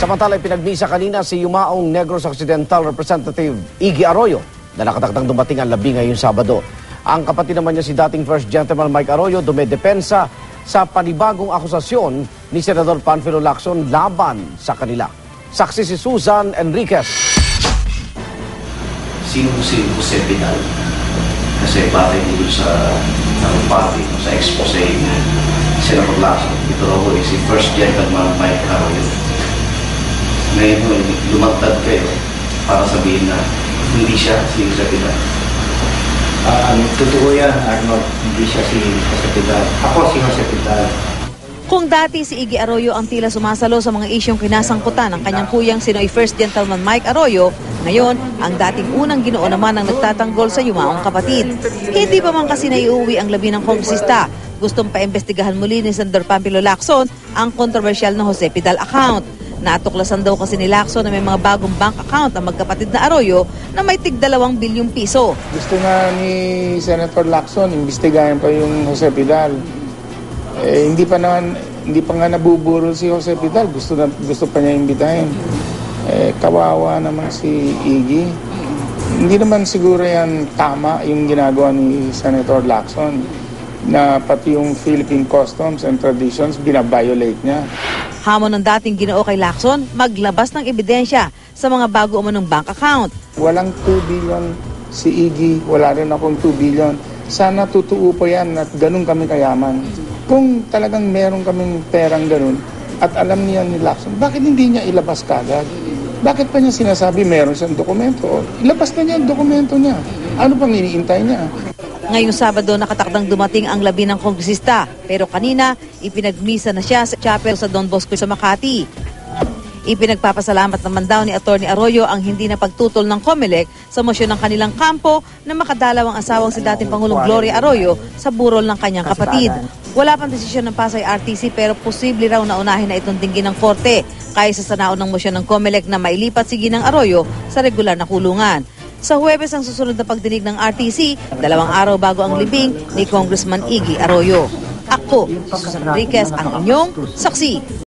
Samantala, pinagmisa kanina si Yumaong Negros Occidental Representative Iggy Arroyo na nakatakdang dumating ang labi ngayong Sabado. Ang kapatid naman niya si dating First Gentleman Mike Arroyo dumedepensa sa panibagong akusasyon ni Senador Panfilo Lacson laban sa kanila. Saksi si Susan Enriquez. Sino si Jose Vidal? Kasi batay dito sa party, sa expose ni Senador Lacson. Ito raw si First Gentleman Mike Arroyo. Ngayon, lumagtad kayo para sabihin na hindi siya si Jose Vidal. Totoo yan, Arnold. Hindi siya si Jose Vidal. Ako si Jose Vidal. Kung dati si Iggy Arroyo ang tila sumasalo sa mga isyong kinasangkutan ng kanyang kuyang sinoy First Gentleman Mike Arroyo, ngayon, ang dating unang Ginoo naman ang nagtatanggol sa yumaong kapatid. Hindi pa man kasi naiuwi ang labi ng kongresista. Gustong paimbestigahan muli ni Senador Panfilo Lacson ang kontrobersyal na Jose Vidal account. Natuklasan daw kasi ni Lacson na may mga bagong bank account ang magkapatid na Arroyo na may tig 2 bilyong piso. Gusto nga ni Senator Lacson, imbestigahan pa yung Jose Vidal. Hindi pa nga nabuburol si Jose Vidal. Gusto pa niya imbitahin. Kawawa naman si Iggy. Hindi naman siguro yan tama yung ginagawa ni Senator Lacson na pati yung Philippine Customs and Traditions binabiolate niya. Hamon ng dating Ginoo kay Lacson, maglabas ng ebidensya sa mga bago umanong bank account. Walang 2 billion si Iggy, wala rin akong 2 billion. Sana totoo po yan at ganun kami kayaman. Kung talagang meron kaming perang ganun at alam niya ni Lacson, bakit hindi niya ilabas kagad? Bakit pa niya sinasabi meron siyang dokumento? Ilabas na niya ang dokumento niya. Ano pang iniintay niya? Ngayong Sabado nakatakdang dumating ang labi ng kongresista, pero kanina ipinagmisa na siya sa chapel sa Don Bosco sa Makati. Ipinagpapasalamat naman daw ni Atty. Arroyo ang hindi na pagtutol ng COMELEC sa mosyon ng kanilang kampo na makadalaw ang asawang si dating Pangulong Gloria Arroyo sa burol ng kanyang kapatid. Wala pang desisyon ng Pasay RTC pero posible raw na unahin na itong dinggin ng korte kaysa sa naon ng mosyon ng COMELEC na mailipat si Ginang Arroyo sa regular na kulungan. Sa Huwebes ang susunod na pagdinig ng RTC, 2 araw bago ang libing ni Congressman Iggy Arroyo. Ako, Susan Enriquez, ang inyong saksi.